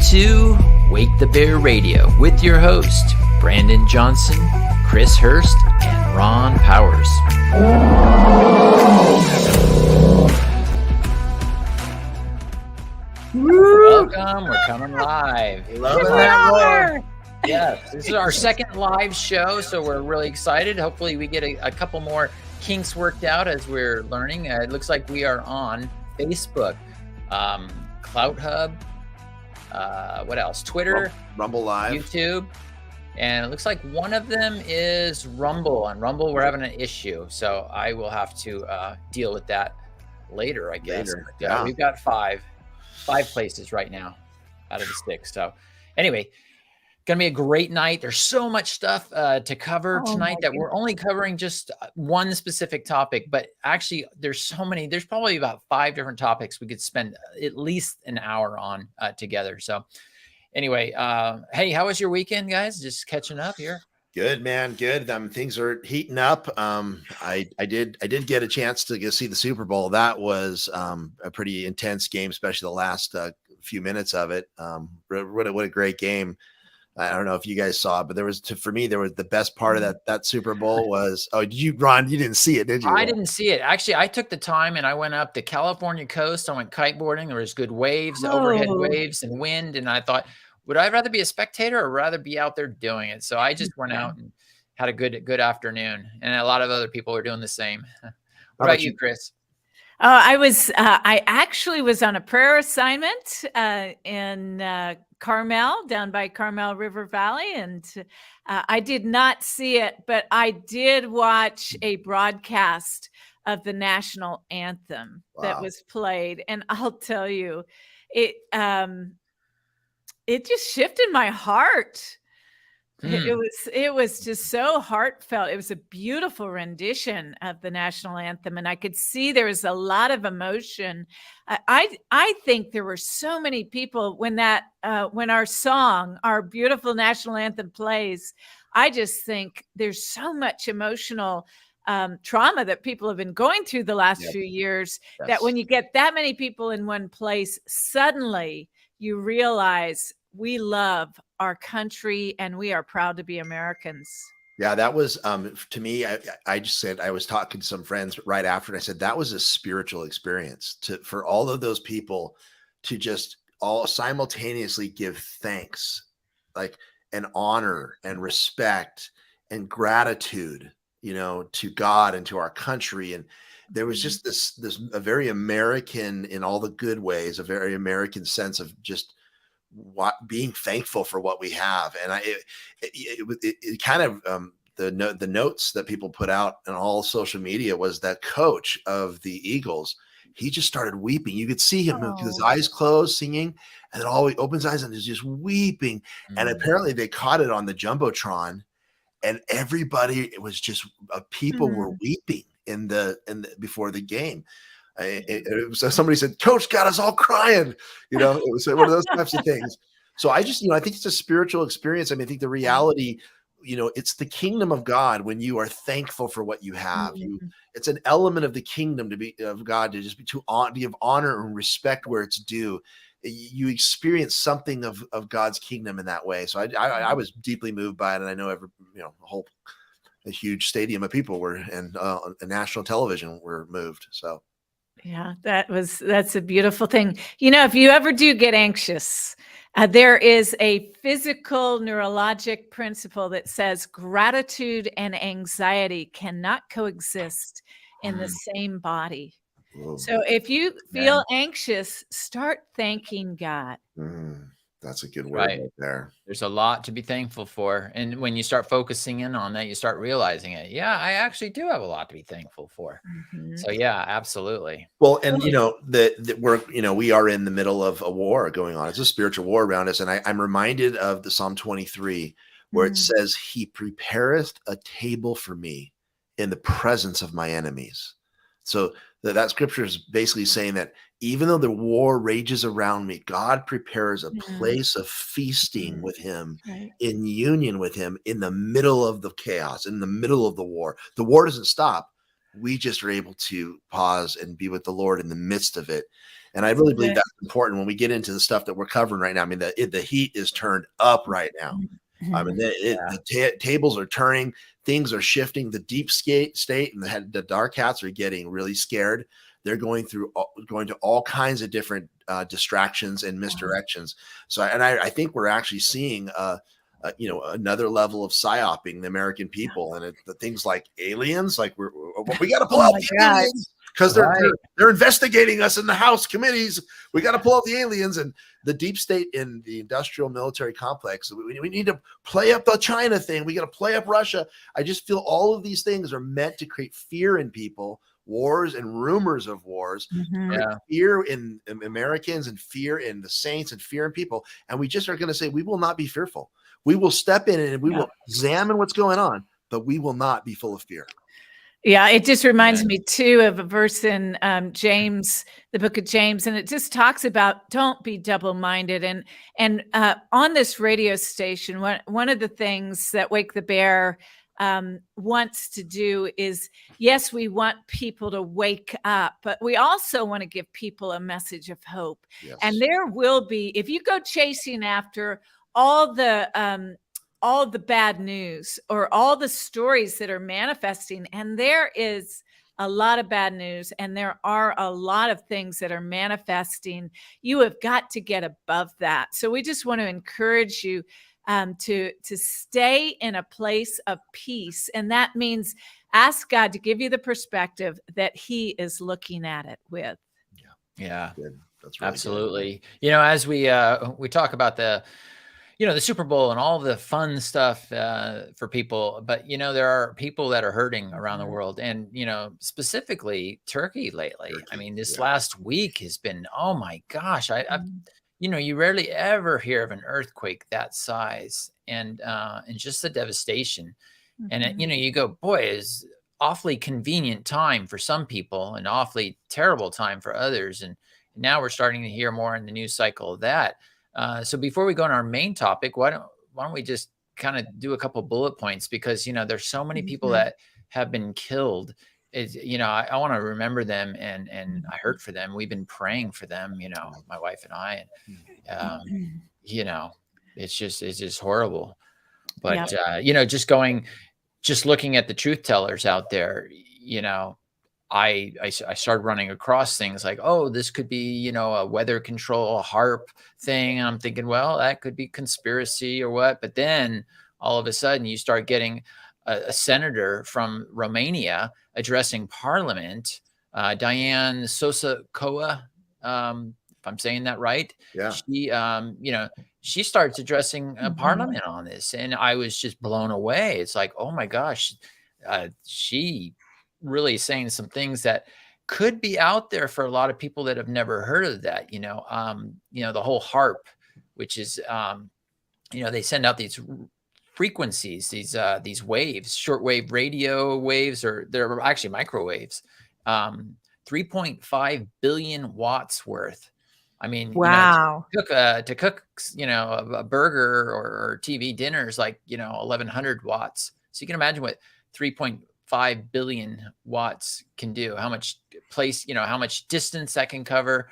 to Wake the Bear Radio with your host, Brandon Johnson, Chris Hurst, and Ron Powers. Welcome. We're coming live. Yes, this is our second live show, so we're really excited. Hopefully we get a couple more kinks worked out as we're learning. It looks like we are on Facebook, Clout Hub, what else? Twitter, Rumble Live, YouTube, and it looks like one of them is Rumble. On Rumble, we're having an issue, so I will have to deal with that later, I guess. But, we've got five places right now out of the 6. So anyway, gonna be a great night. There's so much stuff to cover tonight that we're only covering just one specific topic, but actually there's so many. There's probably about 5 different topics we could spend at least an hour on together. So anyway, hey, how was your weekend, guys? Just catching up here. Good, man. Good. Things are heating up. I did get a chance to go see the Super Bowl. That was a pretty intense game, especially the last few minutes of it. What a great game. I don't know if you guys saw it, but for me, the best part of that Super Bowl was, Ron, you didn't see it, did you? I didn't see it. Actually, I took the time and I went up the California coast. I went kiteboarding. There was good waves, overhead waves and wind. And I thought, would I rather be a spectator or rather be out there doing it? So I just went out and had a good afternoon. And a lot of other people are down the same. What about you, Chris? I actually was on a prayer assignment in Carmel, down by Carmel River Valley. And I did not see it, but I did watch a broadcast of the national anthem that was played. And I'll tell you, it just shifted my heart. It was just so heartfelt. It was a beautiful rendition of the national anthem, and I could see there was a lot of emotion. I think there were so many people when our beautiful national anthem plays. I just think there's so much emotional trauma that people have been going through the last few years that when you get that many people in one place, suddenly you realize we love our country and we are proud to be Americans. Yeah, that was, to me, I just said, I was talking to some friends right after, and I said, that was a spiritual experience for all of those people to just all simultaneously give thanks, like, and honor and respect and gratitude, to God and to our country. And there was just this a very American, in all the good ways, a very American sense of just being thankful for what we have. And it kind of the notes that people put out on all social media was that coach of the Eagles, he just started weeping. You could see him with his eyes closed singing, and then all he opens his eyes and is just weeping. And apparently they caught it on the Jumbotron, and everybody, it was just people were weeping in the before the game. Somebody said, "Coach got us all crying." It was one of those types of things. So I just, I think it's a spiritual experience. I mean, I think the reality, it's the kingdom of God when you are thankful for what you have. It's an element of the kingdom of God to just to give honor and respect where it's due. You experience something of God's kingdom in that way. So I was deeply moved by it, and I know a huge stadium of people were, and national television were moved. So. Yeah, that's a beautiful thing. If you ever do get anxious, there is a physical neurologic principle that says gratitude and anxiety cannot coexist in the same body. Whoa. So if you feel anxious, start thanking God. That's a good word right there. There's a lot to be thankful for. And when you start focusing in on that, you start realizing it. Yeah, I actually do have a lot to be thankful for. So yeah, absolutely. Well, and we are in the middle of a war going on. It's a spiritual war around us. And I'm reminded of the Psalm 23, where it says, "He prepareth a table for me in the presence of my enemies." So that scripture is basically saying that even though the war rages around me, God prepares a place of feasting with him, in union with him, in the middle of the chaos, in the middle of the war. The war doesn't stop. We just are able to pause and be with the Lord in the midst of it. And I really believe that's important when we get into the stuff that we're covering right now. I mean, the heat is turned up right now. I mean, the tables are turning, things are shifting. The deep state and the dark hats are getting really scared. They're going to all kinds of different distractions and misdirections. So, and I think we're actually seeing another level of psyoping the American people, and the things like aliens, like we got to pull out the aliens because they're investigating us in the House committees. We got to pull out the aliens and the deep state in the industrial military complex. We need to play up the China thing. We got to play up Russia. I just feel all of these things are meant to create fear in people, wars and rumors of wars, fear in Americans and fear in the saints and fear in people. And we just are going to say, we will not be fearful. We will step in and we will examine what's going on, but we will not be full of fear. Yeah, it just reminds me too of a verse in James, the book of James, and it just talks about don't be double-minded. And on this radio station, one of the things that Wake the Bear wants to do is, yes, we want people to wake up, but we also want to give people a message of hope. Yes. And there will be, if you go chasing after all the bad news or all the stories that are manifesting, and there is a lot of bad news and there are a lot of things that are manifesting, you have got to get above that. So we just want to encourage you to stay in a place of peace. And that means ask God to give you the perspective that he is looking at it with. Yeah. Good. That's really absolutely good. As we talk about the Super Bowl and all the fun stuff for people, but there are people that are hurting around the world, and specifically Turkey lately. I mean, this last week has been, oh my gosh, I've you rarely ever hear of an earthquake that size, and just the devastation. And you go, boy, is awfully convenient time for some people and awfully terrible time for others, and now we're starting to hear more in the news cycle of that. So before we go on our main topic, why don't we just kind of do a couple bullet points, because there's so many people that have been killed. I want to remember them, and I hurt for them. We've been praying for them, my wife and I, and it's just horrible. But just looking at the truth tellers out there, I started running across things like, oh, this could be, a weather control, a HARP thing. And I'm thinking, well, that could be conspiracy or what. But then all of a sudden you start getting a senator from Romania addressing Parliament, Diane Sosa-Coa, if I'm saying that right. Yeah. She starts addressing Parliament on this. And I was just blown away. It's like, oh my gosh, she really saying some things that could be out there for a lot of people that have never heard of that. The whole HARP, which is they send out these frequencies, these waves, shortwave radio waves, or they're actually microwaves, 3.5 billion watts worth. I mean, wow. To cook a burger or TV dinner is like 1100 watts. So you can imagine what 3.5 billion watts can do, how much how much distance that can cover.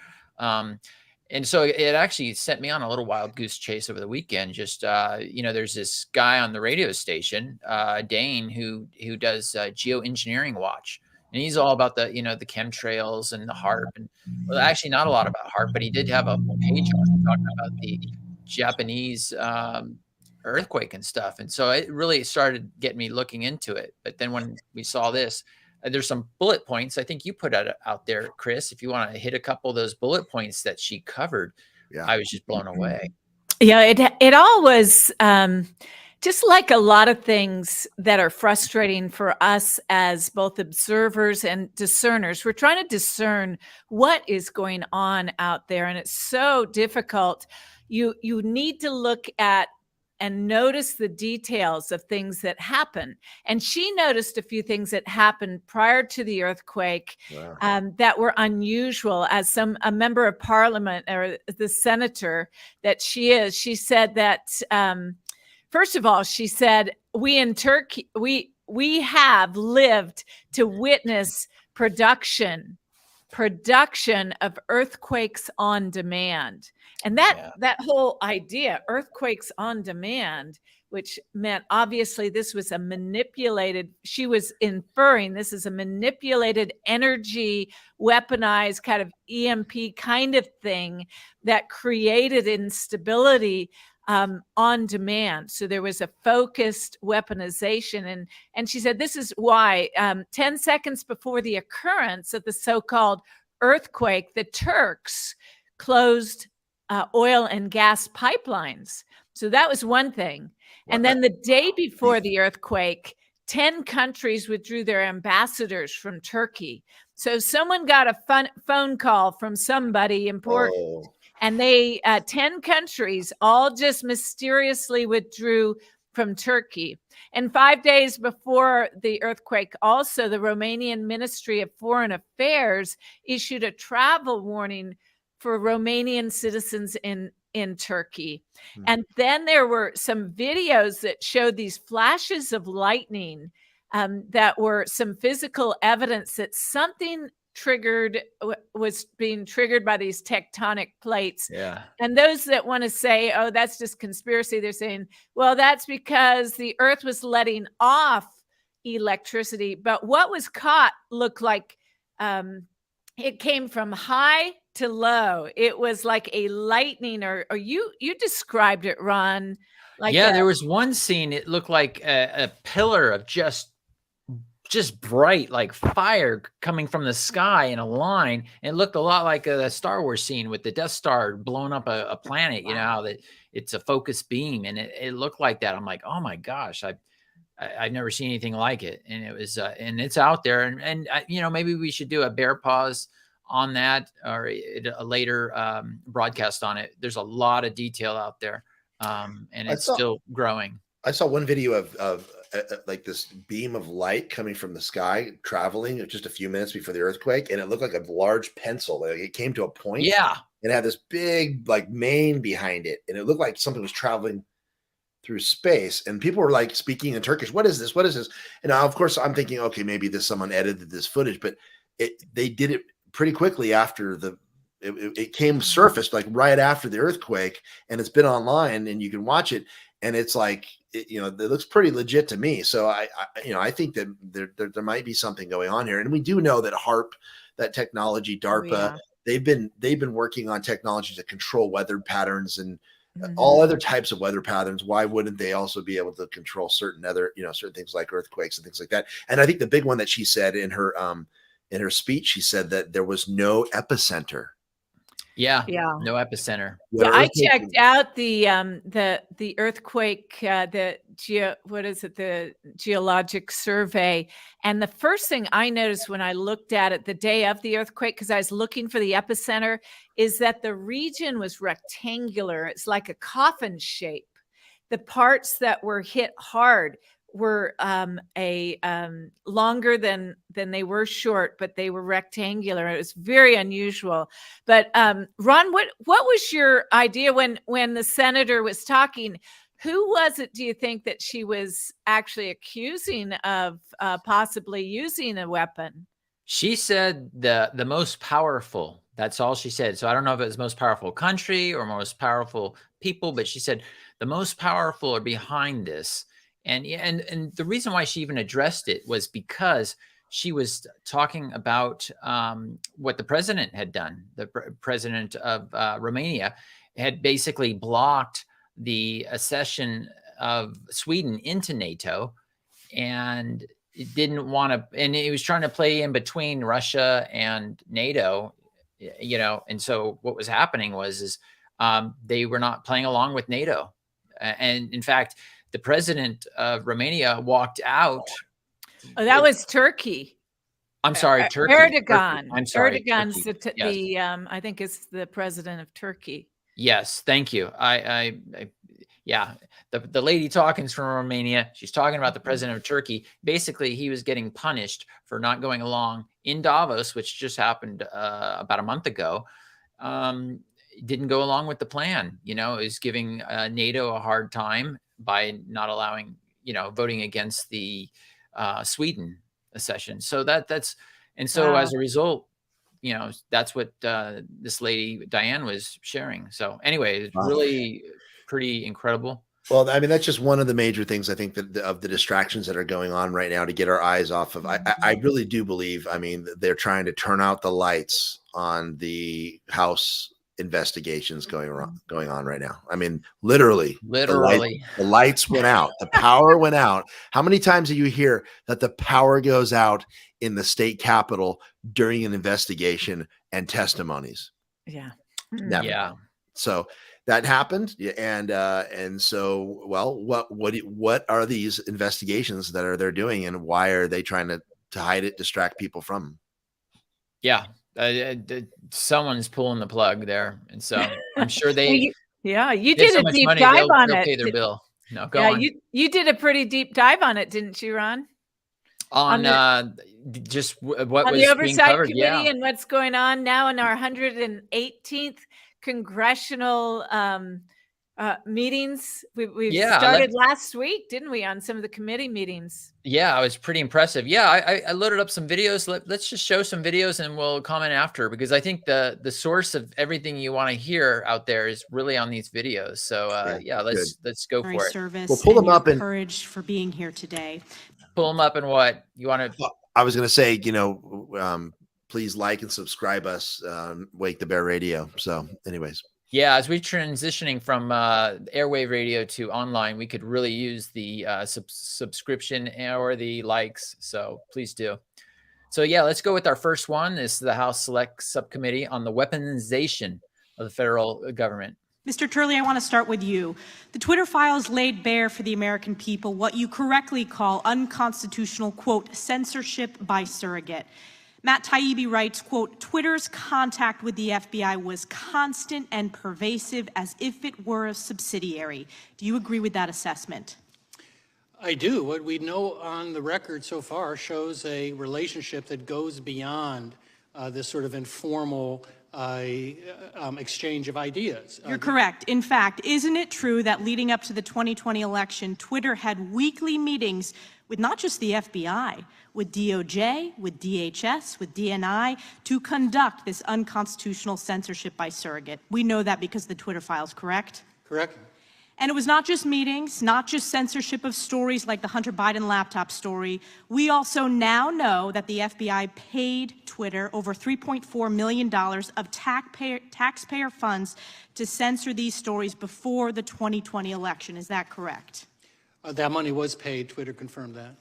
And so it actually sent me on a little wild goose chase over the weekend. Just, there's this guy on the radio station, Dane, who does Geoengineering Watch. And he's all about the chemtrails and the HARP. And well, actually not a lot about HARP, but he did have a page on talking about the Japanese earthquake and stuff. And so it really started getting me looking into it. But then when we saw this, there's some bullet points I think you put out there, Chris, if you want to hit a couple of those bullet points that she covered. Yeah. I was just blown away. Yeah, it all was just like a lot of things that are frustrating for us as both observers and discerners. We're trying to discern what is going on out there, and it's so difficult. You need to look at and notice the details of things that happen. And she noticed a few things that happened prior to the earthquake. Wow. That were unusual. As a member of parliament, or the senator that she is, she said that, first of all, she said, we in Turkey, we have lived to witness production production of earthquakes on demand. And that whole idea, earthquakes on demand, which meant obviously this was a manipulated, she was inferring this is a manipulated energy, weaponized kind of EMP kind of thing that created instability on demand. So there was a focused weaponization. And she said, this is why 10 seconds before the occurrence of the so-called earthquake, the Turks closed oil and gas pipelines. So that was one thing. And then the day before the earthquake, 10 countries withdrew their ambassadors from Turkey. So someone got a phone call from somebody important. And they, 10 countries all just mysteriously withdrew from Turkey. And 5 days before the earthquake, also, the Romanian Ministry of Foreign Affairs issued a travel warning for Romanian citizens in Turkey. And then there were some videos that showed these flashes of lightning that were some physical evidence that something was being triggered by these tectonic plates. Yeah. And those that want to say, oh, that's just conspiracy, they're saying, well, that's because the earth was letting off electricity. But what was caught looked like it came from high to low. It was like a lightning, or you described it, Ron. Like there was one scene, it looked like a pillar of just bright, like fire coming from the sky in a line. And it looked a lot like a Star Wars scene with the Death Star blowing up a planet. You know how that it's a focused beam, and it looked like that. I'm like, oh my gosh, I've never seen anything like it. And it was and it's out there, and you know, maybe we should do a bear pause on that, or a later broadcast on it. There's a lot of detail out there, and it's still growing. I saw one video of like this beam of light coming from the sky, traveling just a few minutes before the earthquake, and it looked like a large pencil. Like it came to a point, and had this big like mane behind it, and it looked like something was traveling through space. And people were like speaking in Turkish. What is this? What is this? And of course, I'm thinking, okay, maybe someone edited this footage, but they did it pretty quickly after it came surfaced, like right after the earthquake, and it's been online, and you can watch it. And it's like, you know, it looks pretty legit to me. So I think that there might be something going on here. And we do know that HAARP, that technology, DARPA, they've been working on technology to control weather patterns and all other types of weather patterns. Why wouldn't they also be able to control certain things like earthquakes and things like that? And I think the big one that she said in her speech, she said that there was no epicenter. Yeah. No epicenter. Yeah, I checked out the earthquake, the geologic survey. And the first thing I noticed when I looked at it the day of the earthquake, because I was looking for the epicenter, is that the region was rectangular. It's like a coffin shape. The parts that were hit hard were longer than they were short, but they were rectangular. It was very unusual. But Ron, what was your idea when the senator was talking? Who was it, do you think, that she was actually accusing of possibly using a weapon? She said the most powerful. That's all she said. So I don't know if it was most powerful country or most powerful people, but she said the most powerful are behind this. And the reason why she even addressed it was because she was talking about what the president had done. The president of Romania had basically blocked the accession of Sweden into NATO, and it didn't want to, and he was trying to play in between Russia and NATO, you know. And so what was happening was they were not playing along with NATO. And in fact, the president of Romania walked out. Oh, that was Turkey. I'm sorry, Turkey. Erdogan. I'm sorry. Erdogan's Turkey. I think is the president of Turkey. Yes, thank you. Yeah, the lady talking's from Romania. She's talking about the president of Turkey. Basically, he was getting punished for not going along in Davos, which just happened about a month ago. Didn't go along with the plan. You know, is giving NATO a hard time by not allowing, you know, voting against the Sweden accession. So that's, and so as a result, you know, that's what this lady Diane was sharing. So anyway, it's Wow. really pretty incredible. Well, I mean, that's just one of the major things I think that of the distractions that are going on right now to get our eyes off of. I really do believe, I mean, they're trying to turn out the lights on the House investigations going on right now. I mean, literally, the lights went out, the power went out. How many times do you hear that the power goes out in the state capitol during an investigation and testimonies? Yeah. Never. Yeah. So that happened, and so, well, what are these investigations that they're doing, and why are they trying to hide it, distract people from them? Yeah, someone's pulling the plug there, and so I'm sure they. You did a deep dive on it. Pay their bill. No, go on. You did a pretty deep dive on it, didn't you, Ron? On just what on was the Oversight being covered, Committee and what's going on now in our 118th congressional meetings. We started last week, didn't we, on some of the committee meetings? Yeah, it was pretty impressive. Yeah, I loaded up some videos. Let's just show some videos and we'll comment after, because I think the source of everything you want to hear out there is really on these videos. So let's go for it. We'll pull them up and courage for being here today. Pull them up and what you want to. I was going to say, please like and subscribe us, Wake the Bear Radio. So anyways. Yeah, as we're transitioning from airwave radio to online, we could really use the subscription or the likes. So please do. So yeah, let's go with our first one. This is the House Select Subcommittee on the Weaponization of the Federal Government. Mr. Turley, I want to start with you. The Twitter files laid bare for the American people what you correctly call unconstitutional, quote, censorship by surrogate. Matt Taibbi writes, quote, Twitter's contact with the FBI was constant and pervasive as if it were a subsidiary. Do you agree with that assessment? I do. What we know on the record so far shows a relationship that goes beyond this sort of informal exchange of ideas. You're correct. In fact, isn't it true that leading up to the 2020 election, Twitter had weekly meetings with not just the FBI, with DOJ, with DHS, with DNI, to conduct this unconstitutional censorship by surrogate? We know that because of the Twitter files, correct? Correct. And it was not just meetings, not just censorship of stories like the Hunter Biden laptop story. We also now know that the FBI paid Twitter over $3.4 million of taxpayer funds to censor these stories before the 2020 election. Is that correct? That money was paid. Twitter confirmed that.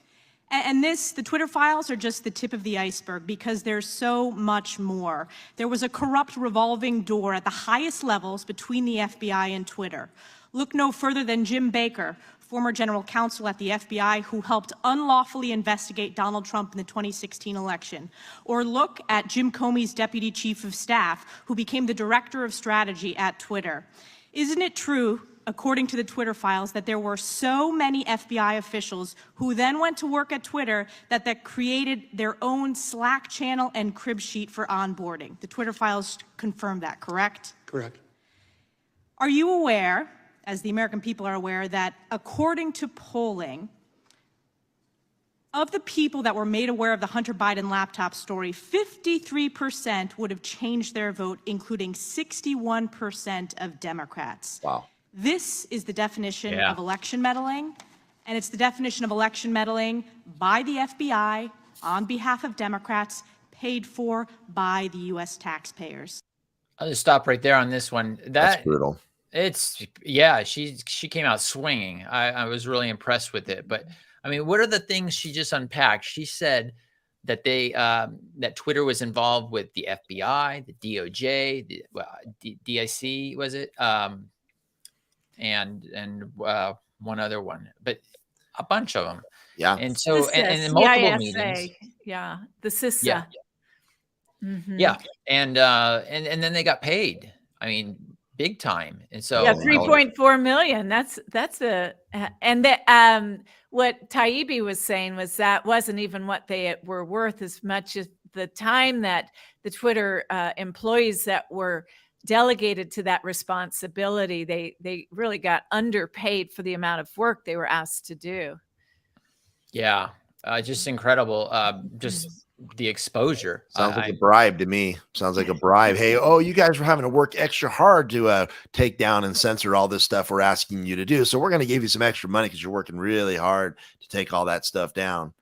And the Twitter files are just the tip of the iceberg, because there's so much more. There was a corrupt revolving door at the highest levels between the FBI and Twitter. Look no further than Jim Baker, former general counsel at the FBI, who helped unlawfully investigate Donald Trump in the 2016 election. Or look at Jim Comey's deputy chief of staff, who became the director of strategy at Twitter. Isn't it true, according to the Twitter files, that there were so many FBI officials who then went to work at Twitter that created their own Slack channel and crib sheet for onboarding? The Twitter files confirm that, correct? Correct. Are you aware, as the American people are aware, that according to polling, of the people that were made aware of the Hunter Biden laptop story, 53% would have changed their vote, including 61% of Democrats? Wow. This is the definition of election meddling, and it's the definition of election meddling by the FBI on behalf of Democrats, paid for by the U.S. taxpayers. I'll just stop right there on this one. That's brutal. She came out swinging. I was really impressed with it. But I mean, what are the things she just unpacked? She said that that Twitter was involved with the FBI, the DOJ, the DIC, was it? And one other one, but a bunch of them. Yeah. And so, and in multiple meetings. Yeah. The CISA. Yeah. Mm-hmm. Yeah. And then they got paid. I mean, big time. And so 3.4 million. That's and what Taibbi was saying was that wasn't even what they were worth as much as the time that the Twitter employees that were delegated to that responsibility, they really got underpaid for the amount of work they were asked to do. Yeah, just incredible. Just the exposure. Sounds like a bribe to me. Sounds like a bribe. Hey, oh, you guys were having to work extra hard to take down and censor all this stuff we're asking you to do. So we're going to give you some extra money because you're working really hard to take all that stuff down.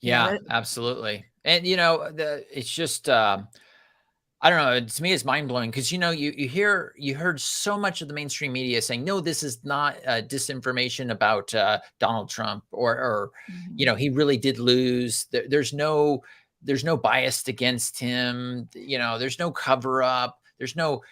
Yeah, absolutely. And, you know, it's just, I don't know. To me, it's mind blowing because, you know, you heard so much of the mainstream media saying, no, this is not disinformation about Donald Trump or you know, he really did lose. There's no bias against him. You know, there's no cover up. There's no,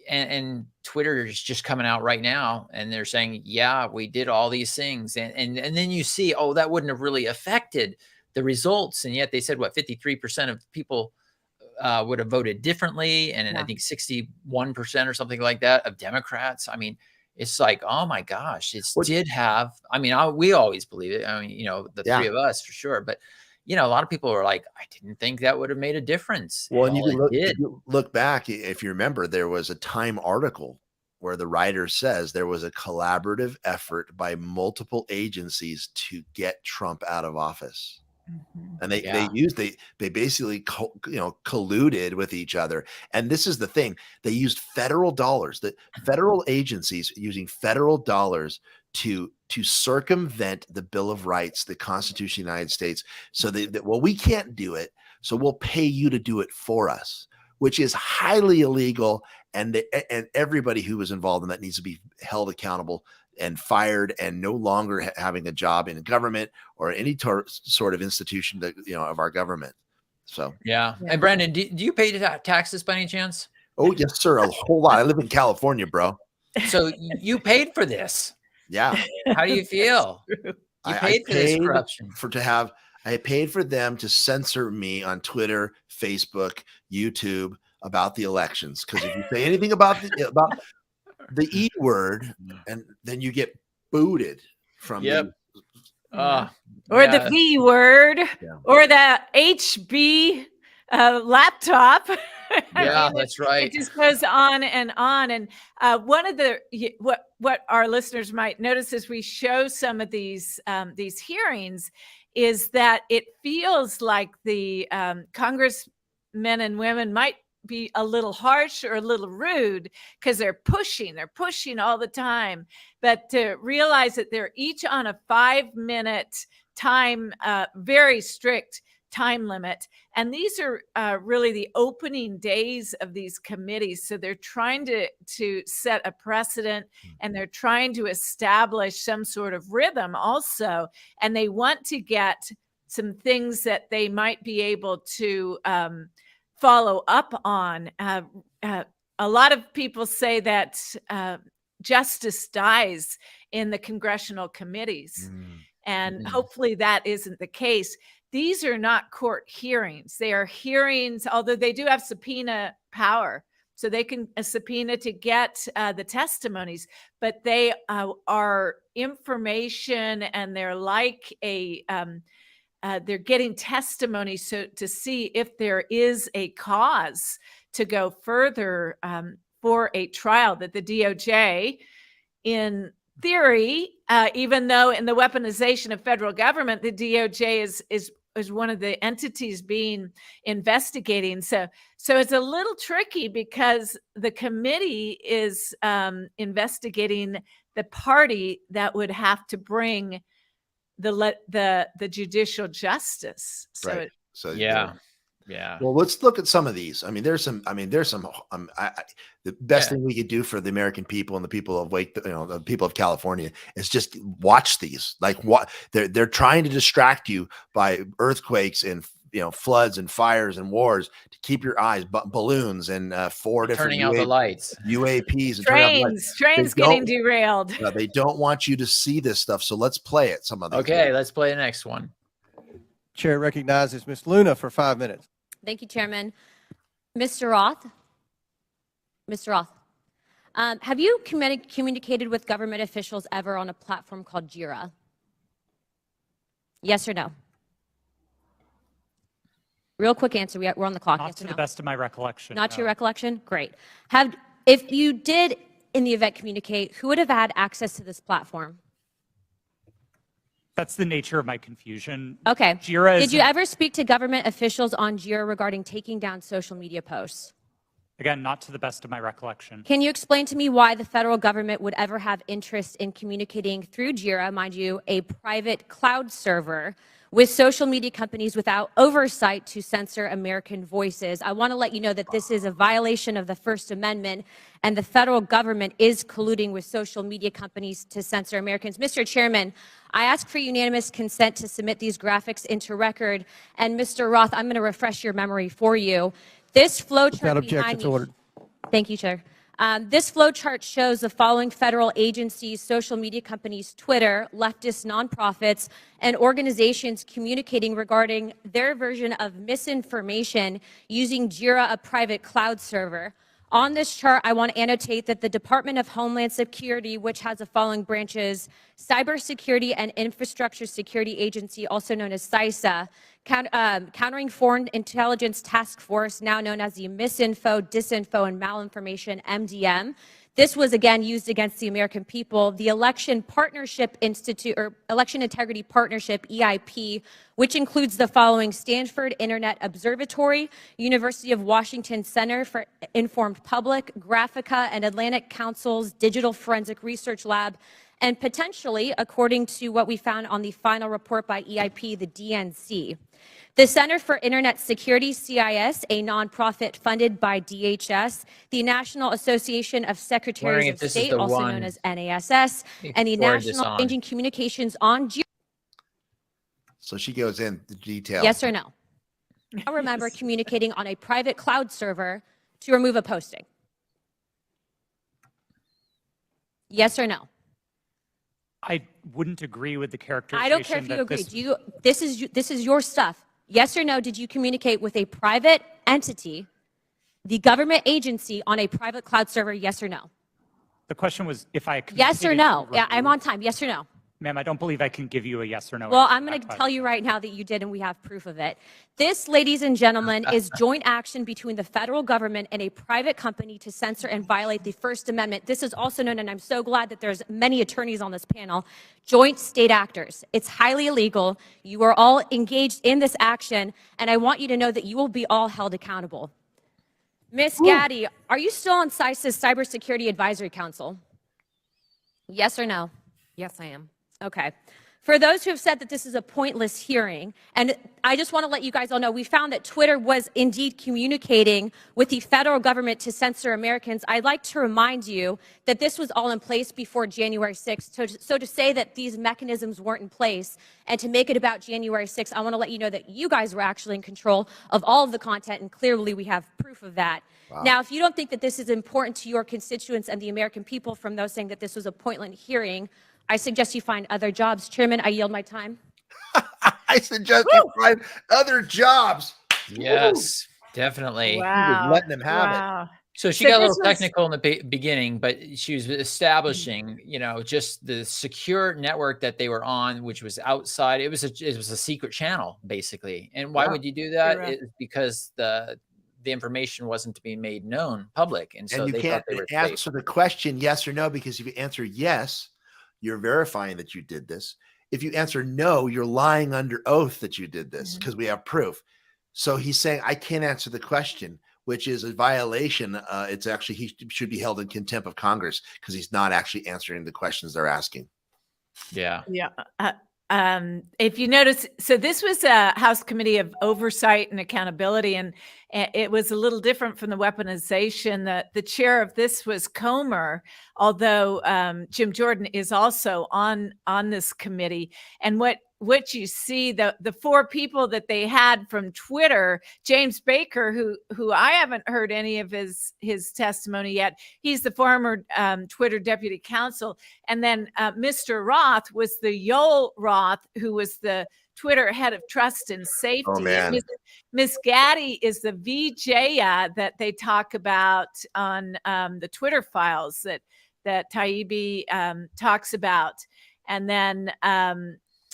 and Twitter is just coming out right now and they're saying, yeah, we did all these things. And then you see, oh, that wouldn't have really affected the results. And yet they said, what, 53% of people would have voted differently. And I think 61% or something like that of Democrats. I mean, it's like, oh my gosh, it did have, I mean, we always believe it. I mean, you know, the three of us for sure. But, you know, a lot of people are like, I didn't think that would have made a difference. Well, and you look back, if you remember, there was a Time article where the writer says there was a collaborative effort by multiple agencies to get Trump out of office. And they basically colluded with each other. And this is the thing, they used federal dollars, that federal agencies using federal dollars to circumvent the Bill of Rights, the Constitution of the United States. So that well, we can't do it, so we'll pay you to do it for us, which is highly illegal. And everybody who was involved in that needs to be held accountable and fired and no longer having a job in government or any sort of institution that, you know, of our government. So, yeah. And Brandon, do you pay taxes by any chance? Oh, yes, sir. A whole lot. I live in California, bro. So you paid for this. Yeah. How do you feel? You paid for this corruption. I paid for them to censor me on Twitter, Facebook, YouTube about the elections. Because if you say anything about the E word, and then you get booted from or the V word or the HB laptop. Yeah, that's right. It just goes on and on. And one of the what our listeners might notice as we show some of these hearings is that it feels like the congressmen and women might be a little harsh or a little rude because they're pushing all the time. But to realize that they're each on a 5-minute time, very strict time limit. And these are really the opening days of these committees. So they're trying to set a precedent and they're trying to establish some sort of rhythm also. And they want to get some things that they might be able to follow up on. A lot of people say that justice dies in the congressional committees. And hopefully that isn't the case. These are not court hearings. They are hearings, although they do have subpoena power. So they can subpoena to get the testimonies, but they are information and they're like they're getting testimony so to see if there is a cause to go further for a trial. That the DOJ, in theory, even though in the weaponization of federal government, the DOJ is one of the entities being investigating. So it's a little tricky because the committee is investigating the party that would have to bring the judicial justice. So right. Yeah. Well, let's look at some of these. I mean, there's some. The best thing we could do for the American people and the people of the people of California is just watch these. Like what they're trying to distract you by earthquakes and floods and fires and wars to keep your eyes, balloons and 4 different turning out the lights, UAPs, and trains getting derailed. They don't want you to see this stuff. So let's play it. Some of these. Okay, let's play the next one. Chair recognizes Ms. Luna for 5 minutes. Thank you, Chairman. Mr. Roth, have you communicated with government officials ever on a platform called Jira? Yes or no? Real quick answer. We're on the clock. Not yes to or no? the best of my recollection. Not no. to your recollection? Great. If you did, in the event, communicate, who would have had access to this platform? That's the nature of my confusion. Okay. JIRA Did is, you ever speak to government officials on JIRA regarding taking down social media posts? again, not to the best of my recollection. Can you explain to me why the federal government would ever have interest in communicating through JIRA, mind you, a private cloud server, with social media companies without oversight to censor American voices? I want to let you know that this is a violation of the First Amendment, and the federal government is colluding with social media companies to censor Americans. Mr. Chairman, I ask for unanimous consent to submit these graphics into record. And Mr. Roth, I'm going to refresh your memory for you. This flowchart Without behind objection, me. it's ordered. Thank you, Chair. This flowchart shows the following federal agencies, social media companies, Twitter, leftist nonprofits, and organizations communicating regarding their version of misinformation using JIRA, a private cloud server. On this chart, I want to annotate that the Department of Homeland Security, which has the following branches: Cybersecurity and Infrastructure Security Agency, also known as CISA, Countering Foreign Intelligence Task Force, now known as the Misinfo, Disinfo, and Malinformation, MDM. This was again used against the American people. The Election Partnership Institute, or Election Integrity Partnership, EIP, which includes the following: Stanford Internet Observatory, University of Washington Center for Informed Public, Graphica, and Atlantic Council's Digital Forensic Research Lab, and potentially, according to what we found on the final report by EIP, the DNC. The Center for Internet Security, CIS, a nonprofit funded by DHS, the National Association of Secretaries of State, also known as NASS, and the National Changing Communications on JIRA. So she goes in the detail. Yes or no? I remember communicating on a private cloud server to remove a posting. Yes or no? I wouldn't agree with the characterization. I don't care if you that agree. this- This is your stuff. Yes or no? Did you communicate with a private entity, the government agency, on a private cloud server? Yes or no? The question was if I Yes or communicated no? to Yeah, I'm remove- on time. Yes or no? Ma'am, I don't believe I can give you a yes or no. Well, answer I'm to going that to tell question. you right now that you did, and we have proof of it. This, ladies and gentlemen, is joint action between the federal government and a private company to censor and violate the First Amendment. This is also known, and I'm so glad that there's many attorneys on this panel, joint state actors. It's highly illegal. You are all engaged in this action, and I want you to know that you will be all held accountable. Ms. Gaddy, are you still on CISA's Cybersecurity Advisory Council? Yes or no? Yes, I am. Okay. For those who have said that this is a pointless hearing, and I just want to let you guys all know, we found that Twitter was indeed communicating with the federal government to censor Americans. I'd like to remind you that this was all in place before January 6th. So to say that these mechanisms weren't in place and to make it about January 6th, I want to let you know that you guys were actually in control of all of the content, and clearly we have proof of that. Wow. Now, if you don't think that this is important to your constituents and the American people from those saying that this was a pointless hearing, I suggest you find other jobs. Chairman, I yield my time. I suggest you find other jobs. Yes, definitely. Wow. Letting them have it. Wow. So she So got a this little was- technical in the beginning, but she was establishing, you know, just the secure network that they were on, which was outside. It was a secret channel, basically. And why would you do that? Right. It's because the information wasn't to be made known public, and so And you they can't thought they were safe. answer the question yes or no, because if you answer yes, you're verifying that you did this. If you answer no, you're lying under oath that you did this because we have proof. So he's saying, I can't answer the question, which is a violation. It's actually, he should be held in contempt of Congress because he's not actually answering the questions they're asking. Yeah. Yeah. If you notice, so this was a House Committee of Oversight and Accountability, and it was a little different from the weaponization. The chair of this was Comer, although Jim Jordan is also on this committee. And what you see, the four people that they had from Twitter, James Baker, who I haven't heard any of his testimony yet. He's the former Twitter deputy counsel. And then Mr. Roth was the Yoel Roth, who was the Twitter head of trust and safety. Oh, man. Miss Gaddy is the VJ that they talk about on the Twitter files that Taibbi talks about. And then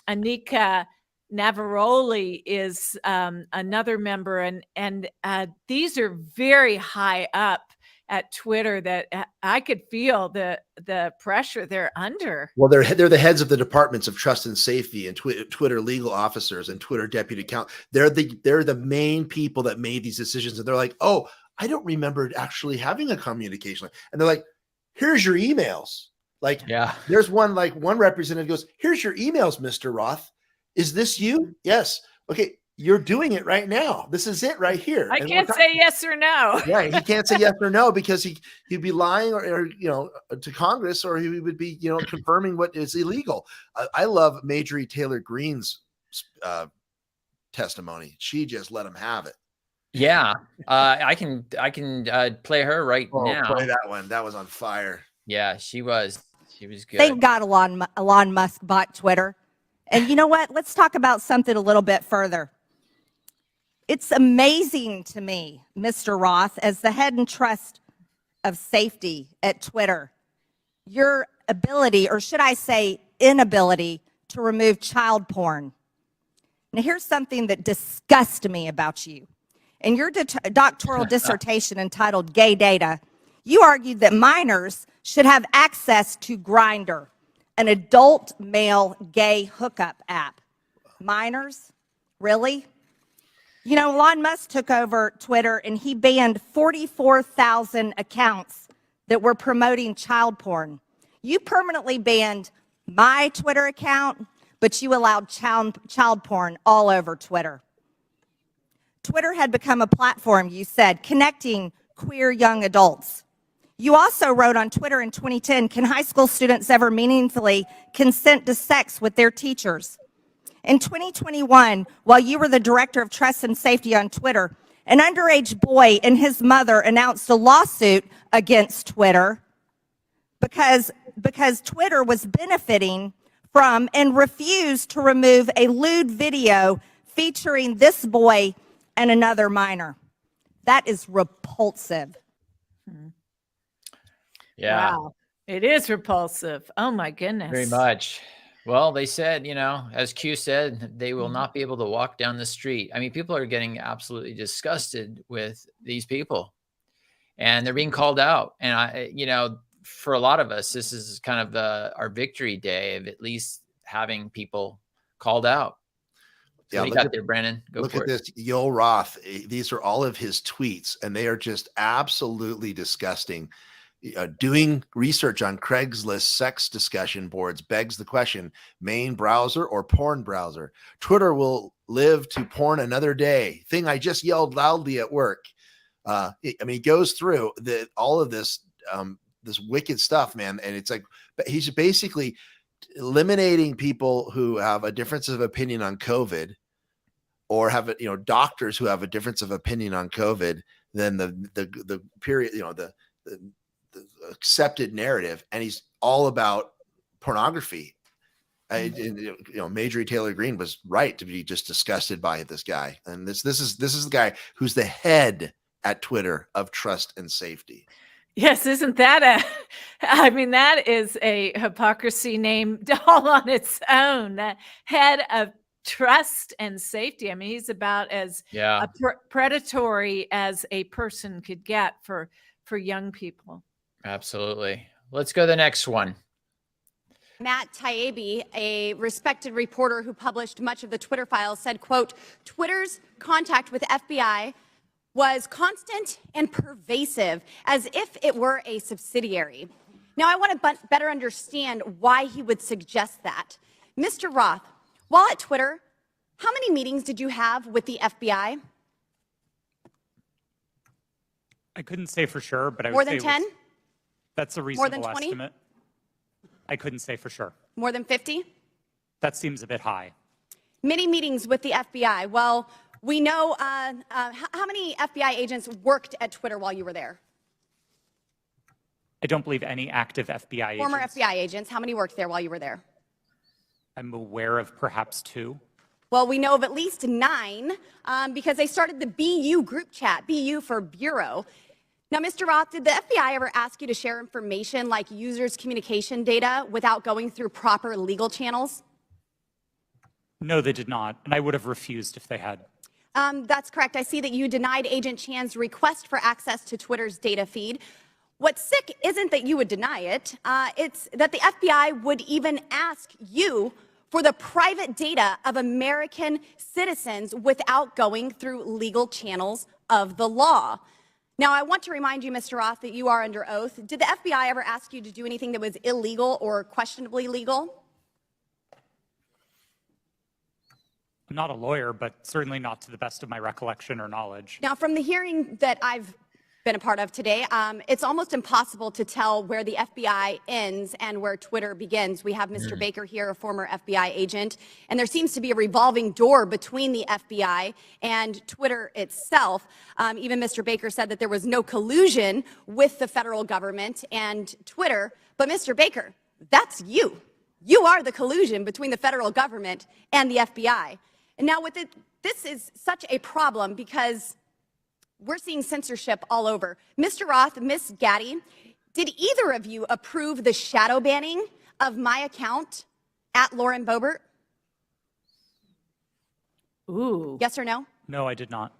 Anika Navaroli is another member, and these are very high up at Twitter that I could feel the pressure they're under. Well, they're the heads of the departments of trust and safety and Twitter legal officers and Twitter deputy counsel. They're the main people that made these decisions. And they're like, oh, I don't remember actually having a communication. And they're like, here's your emails. Like, Yeah. there's one representative goes, here's your emails, Mr. Roth. Is this you? Yes. Okay. You're doing it right now. This is it right here. I can't say yes or no. Yeah, he can't say yes or no because he'd be lying or to Congress, or he would be confirming what is illegal. I love Marjorie Taylor Greene's testimony. She just let him have it. Yeah, I can play her right now. Play that one. That was on fire. Yeah, she was good. Thank God Elon Musk bought Twitter. And you know what? Let's talk about something a little bit further. It's amazing to me, Mr. Roth, as the head and trust of safety at Twitter, your ability, or should I say inability, to remove child porn. Now, here's something that disgusts me about you. In your doctoral dissertation entitled Gay Data, you argued that minors should have access to Grindr, an adult male gay hookup app. Minors? Really? You know, Elon Musk took over Twitter and he banned 44,000 accounts that were promoting child porn. You permanently banned my Twitter account, but you allowed child porn all over Twitter. Twitter had become a platform, you said, connecting queer young adults. You also wrote on Twitter in 2010, can high school students ever meaningfully consent to sex with their teachers? In 2021, while you were the director of trust and safety on Twitter, an underage boy and his mother announced a lawsuit against Twitter because Twitter was benefiting from and refused to remove a lewd video featuring this boy and another minor. That is repulsive. Yeah. Wow. It is repulsive. Oh my goodness. Very much. Well, they said, as Q said, they will not be able to walk down the street. I mean, people are getting absolutely disgusted with these people and they're being called out. And for a lot of us, this is kind of our victory day of at least having people called out. So you got there, Brandon. Look at this, Yoel Roth. These are all of his tweets, and they are just absolutely disgusting. Doing research on Craigslist sex discussion boards begs the question: main browser or porn browser? Twitter will live to porn another day. Thing I just yelled loudly at work. He goes through all of this this wicked stuff, man, and it's like he's basically eliminating people who have a difference of opinion on COVID, or have doctors who have a difference of opinion on COVID than the period, the accepted narrative, and he's all about pornography. Marjorie Taylor Greene was right to be just disgusted by this guy, and this is the guy who's the head at Twitter of trust and safety. Yes, isn't that that is a hypocrisy named all on its own. That head of trust and safety. I mean, he's about as predatory as a person could get for young people. Absolutely. Let's go to the next one. Matt Taibbi, a respected reporter who published much of the Twitter files, said, quote, Twitter's contact with FBI was constant and pervasive, as if it were a subsidiary. Now, I want to better understand why he would suggest that. Mr. Roth, while at Twitter, how many meetings did you have with the FBI? I couldn't say for sure, but I would More say than 10? That's a More reasonable than 20? estimate. I couldn't say for sure. More than 50? That seems a bit high. Many meetings with the FBI. Well, we know how many FBI agents worked at Twitter while you were there? I don't believe any active FBI agents. Former FBI agents. How many worked there while you were there? I'm aware of perhaps 2. Well, we know of at least 9 because they started the BU group chat, BU for Bureau. Now, Mr. Roth, did the FBI ever ask you to share information like users' communication data without going through proper legal channels? No, they did not, and I would have refused if they had. That's correct. I see that you denied Agent Chan's request for access to Twitter's data feed. What's sick isn't that you would deny it, it's that the FBI would even ask you for the private data of American citizens without going through legal channels of the law. Now, I want to remind you, Mr. Roth, that you are under oath. Did the FBI ever ask you to do anything that was illegal or questionably legal? I'm not a lawyer, but certainly not to the best of my recollection or knowledge. Now, from the hearing that I've been a part of today, it's almost impossible to tell where the FBI ends and where Twitter begins. We have Mr. Baker here, a former FBI agent, and there seems to be a revolving door between the FBI and Twitter itself. Even Mr. Baker said that there was no collusion with the federal government and Twitter. But Mr. Baker, that's you. You are the collusion between the federal government and the FBI. And now with it, this is such a problem because we're seeing censorship all over. Mr. Roth, Ms. Gaddy, did either of you approve the shadow banning of my account at Lauren Boebert? Ooh. Yes or no? No, I did not.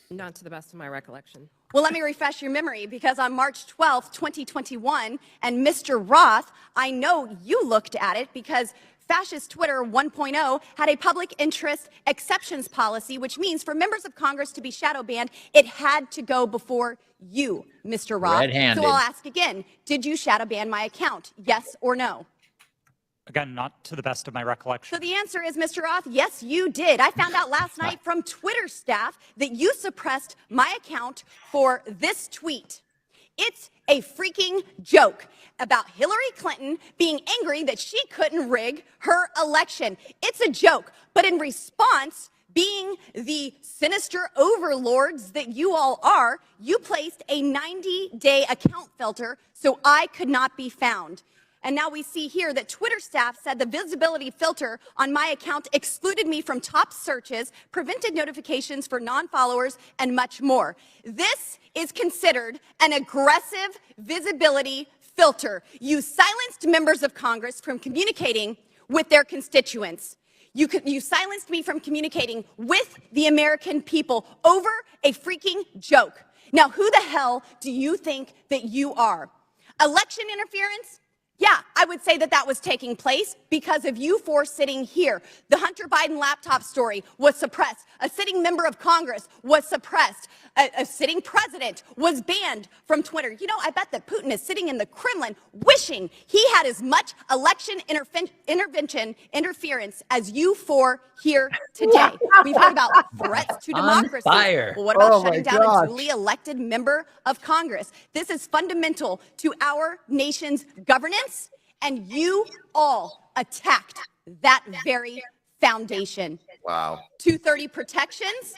Not to the best of my recollection. Well, let me refresh your memory, because on March 12th, 2021, and Mr. Roth, I know you looked at it because Fascist Twitter 1.0 had a public interest exceptions policy, which means for members of Congress to be shadow banned, it had to go before you, Mr. Roth. Red-handed. So I'll ask again, did you shadow ban my account? Yes or no? Again, not to the best of my recollection. So the answer is, Mr. Roth, yes, you did. I found out last night from Twitter staff that you suppressed my account for this tweet. It's a freaking joke about Hillary Clinton being angry that she couldn't rig her election. It's a joke. But in response, being the sinister overlords that you all are, you placed a 90-day account filter so I could not be found. And now we see here that Twitter staff said the visibility filter on my account excluded me from top searches, prevented notifications for non-followers, and much more. This is considered an aggressive visibility filter. You silenced members of Congress from communicating with their constituents. You silenced me from communicating with the American people over a freaking joke. Now, who the hell do you think that you are? Election interference? Yeah, I would say that that was taking place because of you four sitting here. The Hunter Biden laptop story was suppressed. A sitting member of Congress was suppressed. A sitting president was banned from Twitter. You know, I bet that Putin is sitting in the Kremlin wishing he had as much election interference as you four here today. We've heard about threats to democracy. Fire. Well, what about shutting down a duly elected member of Congress? This is fundamental to our nation's governance, and you all attacked that very foundation. Wow. 230 protections?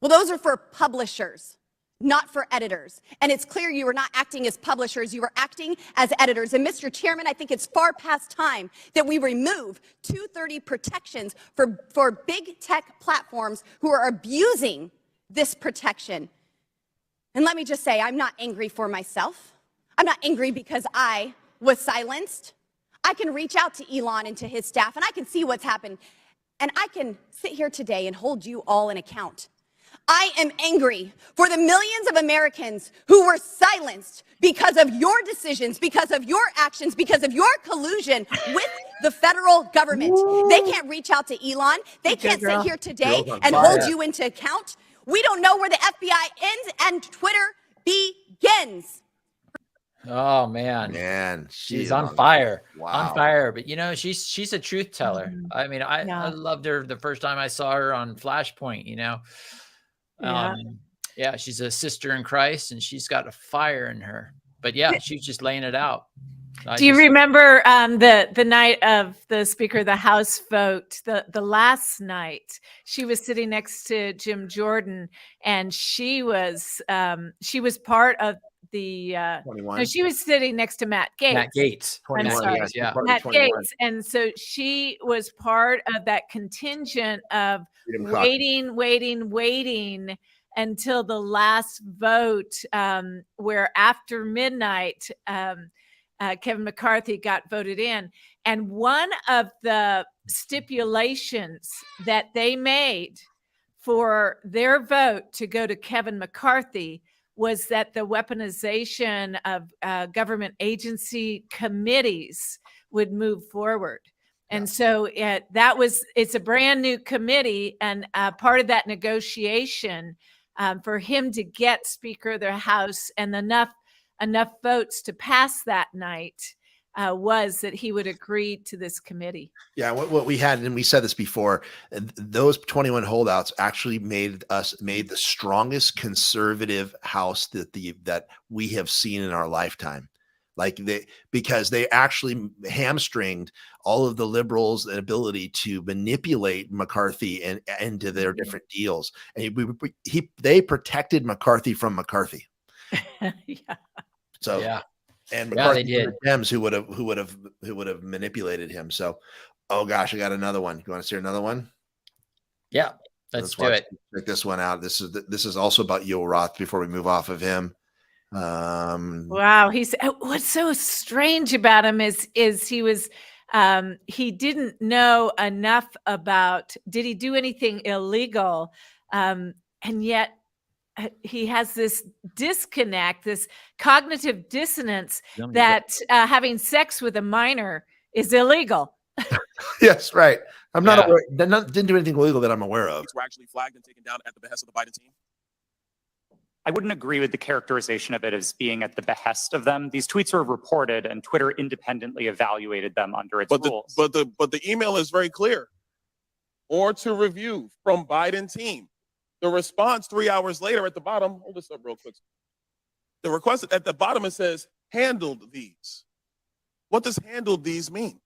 Well, those are for publishers, not for editors. And it's clear you were not acting as publishers, you were acting as editors. And Mr. Chairman, I think it's far past time that we remove 230 protections for big tech platforms who are abusing this protection. And let me just say, I'm not angry for myself. I'm not angry because I was silenced. I can reach out to Elon and to his staff, and I can see what's happened. And I can sit here today and hold you all in account. I am angry for the millions of Americans who were silenced because of your decisions, because of your actions, because of your collusion with the federal government. They can't reach out to Elon. They can't sit here today and hold you into account. We don't know where the FBI ends and Twitter begins. Oh man, she's on fire. Wow. On fire. But you know, she's a truth teller. I mean, I loved her the first time I saw her on Flashpoint, you know. Yeah, she's a sister in Christ and she's got a fire in her. But yeah, she's just laying it out. Do you remember the night of the Speaker of the House vote, the last night? She was sitting next to Jim Jordan, and she was part of the 21. no, she was sitting next to Matt Gaetz. Matt Gaetz. I'm sorry. Yeah. Matt Gaetz. And so she was part of that contingent of waiting until the last vote, where after midnight, Kevin McCarthy got voted in. And one of the stipulations that they made for their vote to go to Kevin McCarthy was that the weaponization of government agency committees would move forward. And so it's a brand new committee, and part of that negotiation for him to get Speaker of the House and enough votes to pass that night was that he would agree to this committee. Yeah, what we had, and we said this before, those 21 holdouts actually made the strongest conservative House that we have seen in our lifetime. Because they actually hamstringed all of the liberals' ability to manipulate McCarthy and into their different deals. And they protected McCarthy from McCarthy. Yeah. So yeah. And McCarthy they did. Dems who would have manipulated him. So, oh gosh, I got another one. You want to see another one? Yeah, let's do it. Check this one out. This is also about Yoel Roth before we move off of him. Wow, what's so strange about him is he was he didn't know enough about, did he do anything illegal, and yet he has this disconnect, this cognitive dissonance that having sex with a minor is illegal. Yes, right. I'm not aware, didn't do anything illegal that I'm aware of. Were actually flagged and taken down at the behest of the Biden team? I wouldn't agree with the characterization of it as being at the behest of them. These tweets were reported, and Twitter independently evaluated them under its rules. But the email is very clear. Or to review from Biden team. The response 3 hours later at the bottom, hold this up real quick. The request at the bottom, it says, handled these. What does handled these mean?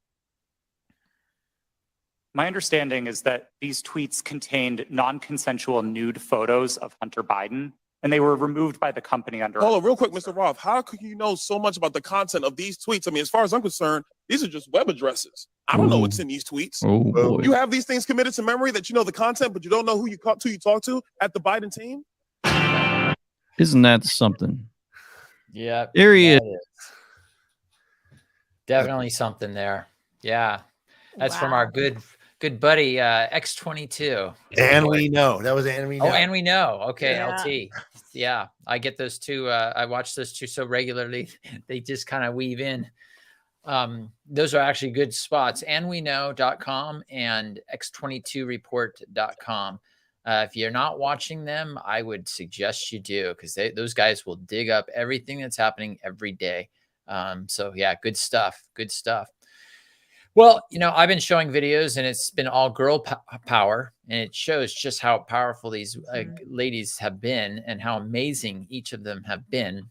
My understanding is that these tweets contained non-consensual nude photos of Hunter Biden, and they were removed by the company under. Hold on real quick, Mr. Roth. How could you know so much about the content of these tweets? I mean, as far as I'm concerned, these are just web addresses. I don't know what's in these tweets. Oh, boy. You have these things committed to memory that you know the content, but you don't know who you talk to at the Biden team? Isn't that something? Yeah. There he is. Definitely something there. Yeah. That's from our good buddy X22. And we know. That was and we know. Oh, and we know. Okay, Yeah. LT. Yeah, I get those two. I watch those two so regularly. They just kind of weave in. Those are actually good spots. andweknow.com and x22report.com. If you're not watching them, I would suggest you do, because those guys will dig up everything that's happening every day. So yeah, good stuff. Good stuff. Well, I've been showing videos, and it's been all girl power, and it shows just how powerful these ladies have been and how amazing each of them have been.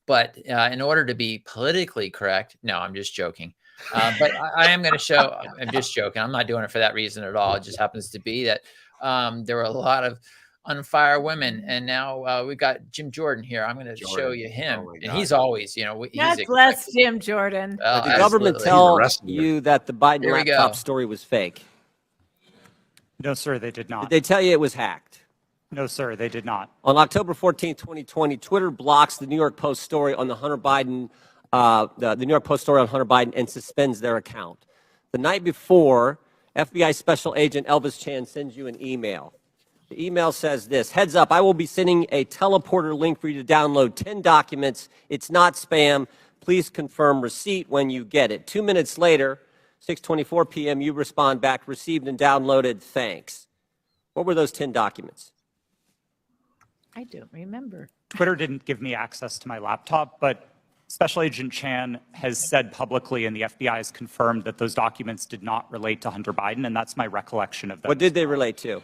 But in order to be politically correct, no, I'm just joking. But I am going to show, I'm just joking. I'm not doing it for that reason at all. It just happens to be that there were a lot of on fire women, and now we've got Jim Jordan here. I'm going to show you him, and he's always, he's God bless Jim Jordan. Did the government tell you that the Biden laptop story was fake? No, sir, they did not. Did they tell you it was hacked? No, sir, they did not. On October 14, 2020, Twitter blocks the New York Post story on the Hunter Biden, the New York Post story on Hunter Biden, and suspends their account. The night before, FBI Special Agent Elvis Chan sends you an email. The email says this: heads up, I will be sending a teleporter link for you to download 10 documents. It's not spam. Please confirm receipt when you get it. 2 minutes later, 6:24 p.m., you respond back, received and downloaded, thanks. What were those 10 documents? I don't remember. Twitter didn't give me access to my laptop, but Special Agent Chan has said publicly, and the FBI has confirmed, that those documents did not relate to Hunter Biden, and that's my recollection of them. What did they relate to?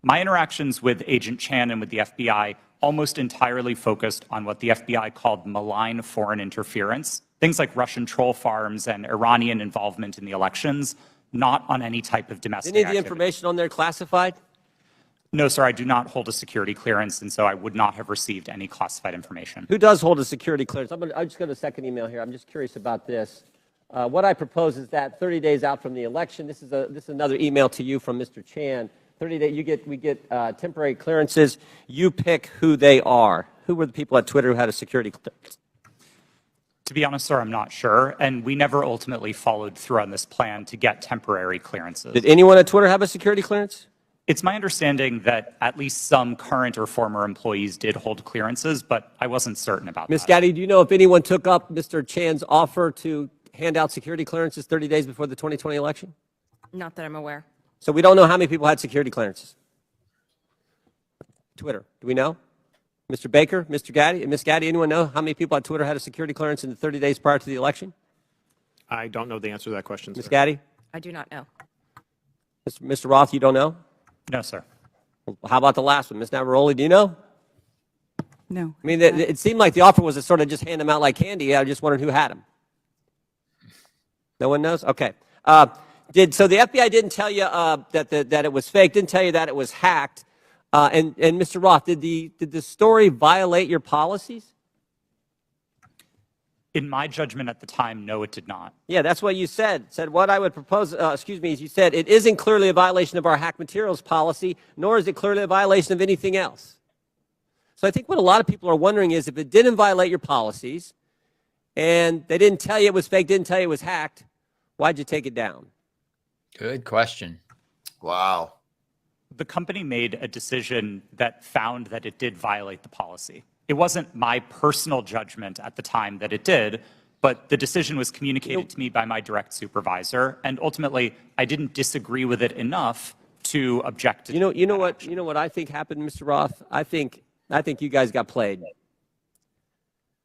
My interactions with Agent Chan and with the FBI almost entirely focused on what the FBI called malign foreign interference, things like Russian troll farms and Iranian involvement in the elections, not on any type of domestic Any of the activity. information on there classified? No, sir, I do not hold a security clearance, and so I would not have received any classified information. Who does hold a security clearance? I just got a second email here. I'm just curious about this. What I propose is that 30 days out from the election, this is another email to you from Mr. Chan. 30 days, we get temporary clearances. You pick who they are. Who were the people at Twitter who had a security clearance? To be honest, sir, I'm not sure, and we never ultimately followed through on this plan to get temporary clearances. Did anyone at Twitter have a security clearance? It's my understanding that at least some current or former employees did hold clearances, but I wasn't certain about Ms. that. Gaddy, do you know if anyone took up Mr. Chan's offer to hand out security clearances 30 days before the 2020 election? Not that I'm aware. So we don't know how many people had security clearances. Twitter, do we know? Mr. Baker, Mr. Gaddy, Ms. Gaddy, anyone know how many people on Twitter had a security clearance in the 30 days prior to the election? I don't know the answer to that question, Ms. sir. Gaddy? I do not know. Mr. Roth, you don't know? No, sir. Well, how about the last one? Ms. Navaroli, do you know? No. I mean, it seemed like the offer was to sort of just hand them out like candy. I just wondered who had them. No one knows? Okay. So the FBI didn't tell you that it was fake, didn't tell you that it was hacked. And Mr. Roth, did the story violate your policies? In my judgment at the time, no, it did not. Yeah, that's what you said. Said what I would propose, is you said, it isn't clearly a violation of our hack materials policy, nor is it clearly a violation of anything else. So I think what a lot of people are wondering is if it didn't violate your policies and they didn't tell you it was fake, didn't tell you it was hacked, why'd you take it down? Good question. Wow. The company made a decision that found that it did violate the policy. It wasn't my personal judgment at the time that it did, but the decision was communicated to me by my direct supervisor, and ultimately I didn't disagree with it enough to object to You know what I think happened, Mr. Roth? I think you guys got played.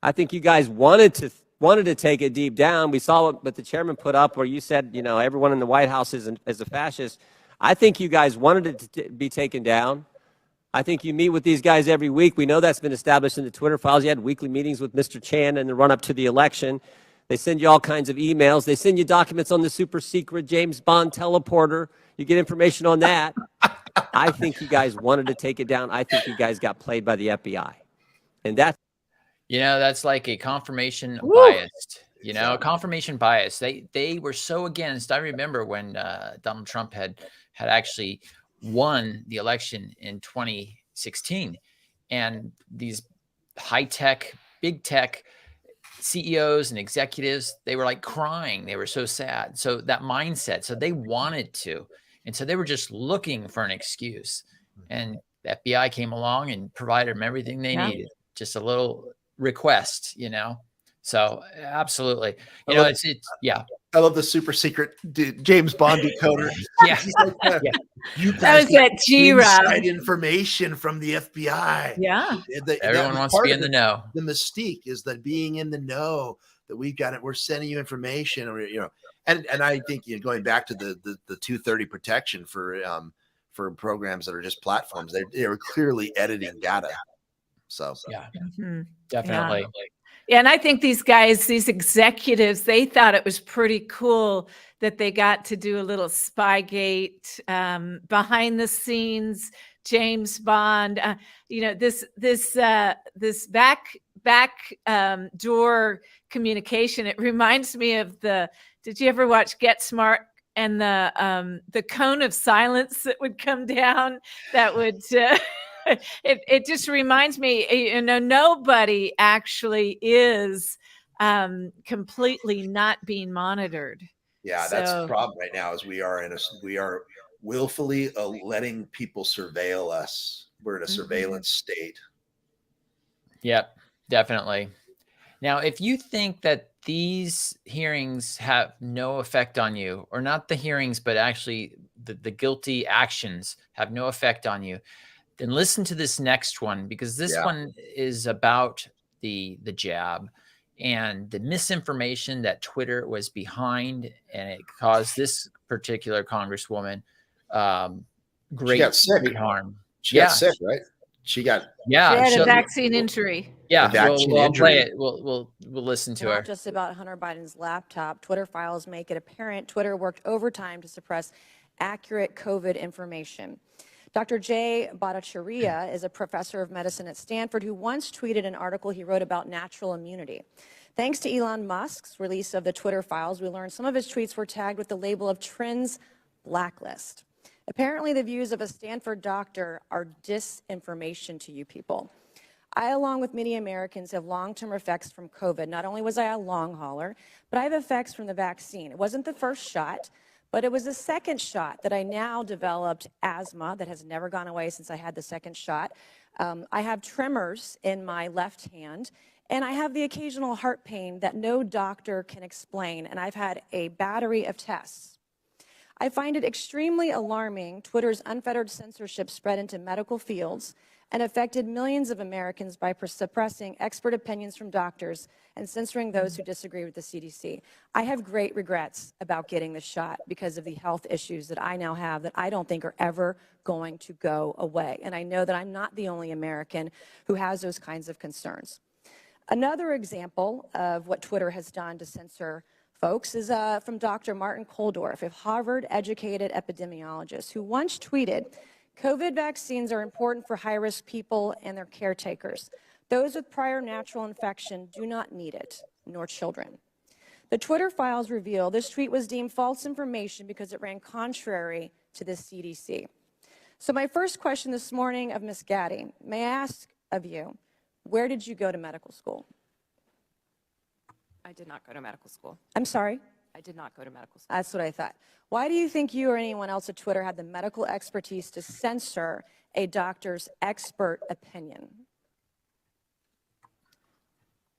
I think you guys wanted to take it deep down. We saw what the chairman put up where you said, everyone in the White House is a fascist. I think you guys wanted it to be taken down. I think you meet with these guys every week. We know that's been established in the Twitter files. You had weekly meetings with Mr. Chan in the run-up to the election. They send you all kinds of emails. They send you documents on the super secret James Bond teleporter. You get information on that. I think you guys wanted to take it down. I think you guys got played by the FBI. And that's... that's like a confirmation bias. Confirmation bias. They were so against. I remember when Donald Trump had actually won the election in 2016, and these high-tech, big tech CEOs and executives, they were like crying. They were so sad. So that mindset, so they wanted to. And so they were just looking for an excuse. And the FBI came along and provided them everything they needed. Just a little request, So absolutely. It's I love the super secret James Bond decoder. Yeah. You That guys was that G-Rob. inside information from the FBI. Yeah. Everyone wants to be in the know. The mystique is that being in the know, that we've got it. We're sending you information, and I think going back to the 230 protection for programs that are just platforms, they're clearly editing data. So yeah, definitely. Yeah, and I think these guys, these executives, they thought it was pretty cool that they got to do a little Spygate, behind the scenes, James Bond. This back door communication. It reminds me of did you ever watch Get Smart? And the cone of silence that would come down, that would. It just reminds me, nobody actually is completely not being monitored. Yeah, that's the problem right now. Is we are willfully letting people surveil us. We're in a surveillance state. Yep, definitely. Now, if you think that these hearings have no effect on you, or not the hearings, but actually the guilty actions have no effect on you, then listen to this next one, because this one is about the jab and the misinformation that Twitter was behind, and it caused this particular congresswoman great harm. She got sick, right? She had a vaccine injury. Yeah, we'll play it. We'll listen to her. Not just about Hunter Biden's laptop. Twitter files make it apparent Twitter worked overtime to suppress accurate COVID information. Dr. Jay Bhattacharya is a professor of medicine at Stanford who once tweeted an article he wrote about natural immunity. Thanks to Elon Musk's release of the Twitter files, we learned some of his tweets were tagged with the label of Trends Blacklist. Apparently, the views of a Stanford doctor are disinformation to you people. I, along with many Americans, have long-term effects from COVID. Not only was I a long hauler, but I have effects from the vaccine. It wasn't the first shot, But it was the second shot that I now developed asthma that has never gone away since I had the second shot. I have tremors in my left hand, and I have the occasional heart pain that no doctor can explain, and I've had a battery of tests. I find it extremely alarming Twitter's unfettered censorship spread into medical fields and affected millions of Americans by suppressing expert opinions from doctors and censoring those who disagree with the CDC. I have great regrets about getting the shot because of the health issues that I now have that I don't think are ever going to go away. And I know that I'm not the only American who has those kinds of concerns. Another example of what Twitter has done to censor folks is from Dr. Martin Kulldorff, a Harvard-educated epidemiologist who once tweeted, "COVID vaccines are important for high-risk people and their caretakers. Those with prior natural infection do not need it, nor children." The Twitter files reveal this tweet was deemed false information because it ran contrary to the CDC. So my first question this morning of Ms. Gaddy, may I ask of you, where did you go to medical school? I did not go to medical school. I'm sorry? I did not go to medical school. That's what I thought. Why do you think you or anyone else at Twitter had the medical expertise to censor a doctor's expert opinion?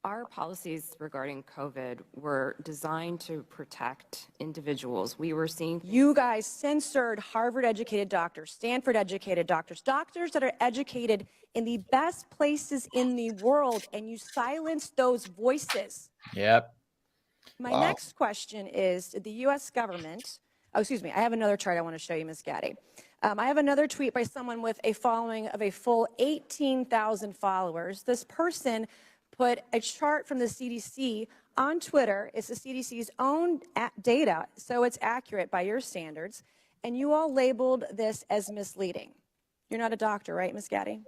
Our policies regarding COVID were designed to protect individuals. We were seeing... You guys censored Harvard-educated doctors, Stanford-educated doctors, doctors that are educated in the best places in the world, and you silenced those voices. Yep. My next question is, did the U.S. government, I have another chart I want to show you, Ms. Gaddy. I have another tweet by someone with a following of a full 18,000 followers. This person put a chart from the CDC on Twitter. It's the CDC's own data, so it's accurate by your standards, and you all labeled this as misleading. You're not a doctor, right, Ms. Gaddy?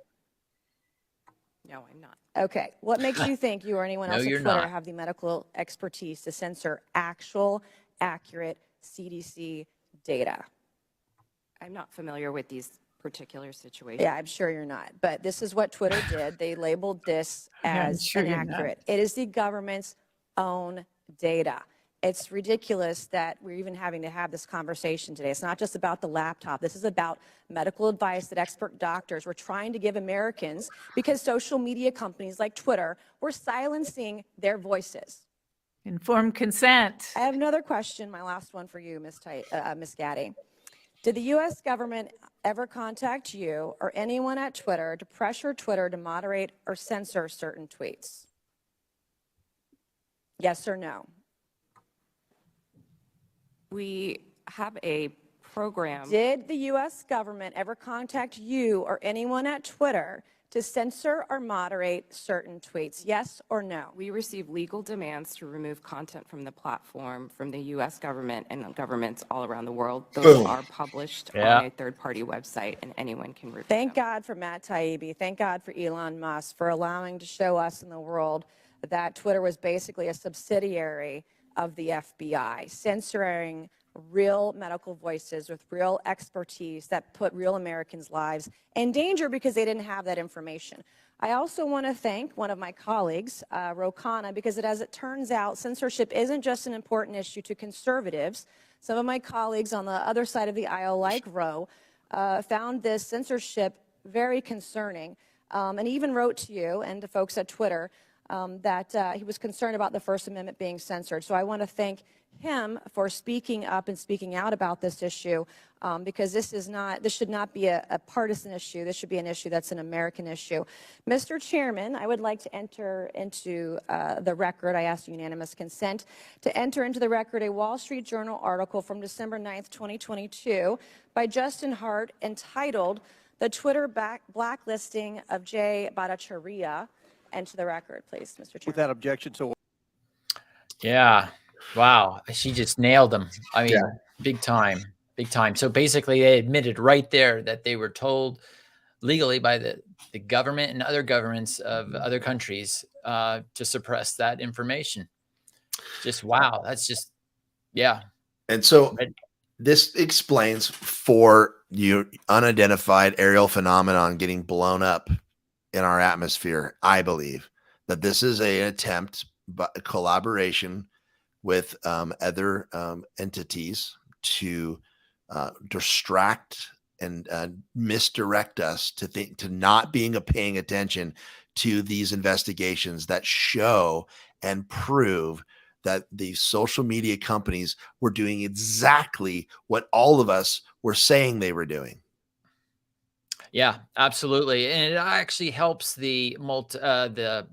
No, I'm not. Okay. What makes you think you or anyone else No, at you're Twitter not. have the medical expertise to censor actual, accurate CDC data? I'm not familiar with these particular situations. Yeah, I'm sure you're not. But this is what Twitter did. They labeled this Yeah, I'm as sure you're not. inaccurate. It is the government's own data. It's ridiculous that we're even having to have this conversation today. It's not just about the laptop. This is about medical advice that expert doctors were trying to give Americans because social media companies like Twitter were silencing their voices. Informed consent. I have another question, my last one for you, Ms. Gaddy. Did the U.S. government ever contact you or anyone at Twitter to pressure Twitter to moderate or censor certain tweets? Yes or no? We have a program. Did the U.S. government ever contact you or anyone at Twitter to censor or moderate certain tweets? Yes or no? We receive legal demands to remove content from the platform from the U.S. government and governments all around the world. Those are published on a third-party website, and anyone can review Thank them. God for Matt Taibbi. Thank God for Elon Musk for allowing to show us in the world that Twitter was basically a subsidiary of the FBI, censoring real medical voices with real expertise that put real Americans' lives in danger because they didn't have that information. I also want to thank one of my colleagues, Ro Khanna, because as it turns out, censorship isn't just an important issue to conservatives. Some of my colleagues on the other side of the aisle, like Ro, found this censorship very concerning, and even wrote to you and to folks at Twitter that he was concerned about the First Amendment being censored. So I want to thank him for speaking up and speaking out about this issue, because this should not be a partisan issue. This should be an issue that's an American issue. Mr. Chairman, I would like to enter into the record, I ask unanimous consent, to enter into the record a Wall Street Journal article from December 9th, 2022 by Justin Hart entitled "The Twitter Blacklisting of Jay Bhattacharya." Enter the record, please, Mr. Chairman. Without objection, so Yeah. Wow. She just nailed them. I mean, big time, big time. So basically they admitted right there that they were told legally by the government and other governments of other countries to suppress that information. Just, wow. That's just, yeah. And so this explains for you unidentified aerial phenomenon getting blown up in our atmosphere. I believe that this is an attempt, but a collaboration with other entities to distract and misdirect us to not paying attention to these investigations that show and prove that these social media companies were doing exactly what all of us were saying they were doing. Yeah, absolutely. And it actually helps the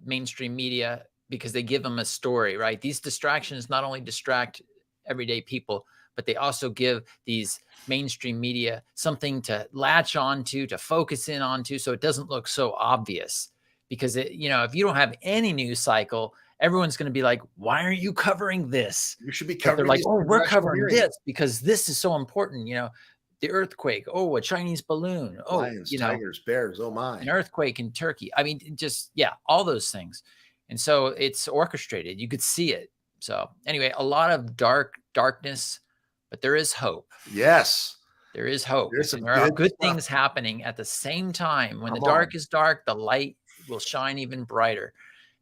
mainstream media because they give them a story, right? These distractions not only distract everyday people, but they also give these mainstream media something to latch onto, to focus in onto, so it doesn't look so obvious. Because if you don't have any news cycle, everyone's going to be like, "Why aren't you covering this?" You should be But covering. they're like, these "Oh, we're congressional covering hearings. this because this is so important." The earthquake. Oh, a Chinese balloon. Oh, Lions, tigers, bears. Oh my! an earthquake in Turkey. I mean, all those things. And so it's orchestrated. You could see it. So anyway, a lot of darkness, but there is hope. Yes. There is hope. There's some And there are good good stuff. things happening at the same time. When the Come dark on. is dark, the light will shine even brighter.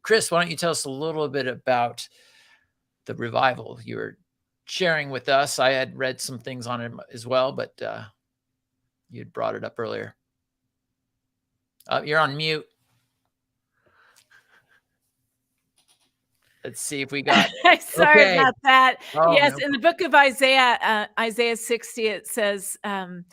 Chris, why don't you tell us a little bit about the revival you were sharing with us? I had read some things on it as well, but you had brought it up earlier. You're on mute. Let's see if we got Sorry about that. Oh, Yes, no in the book of Isaiah, Isaiah 60, it says, and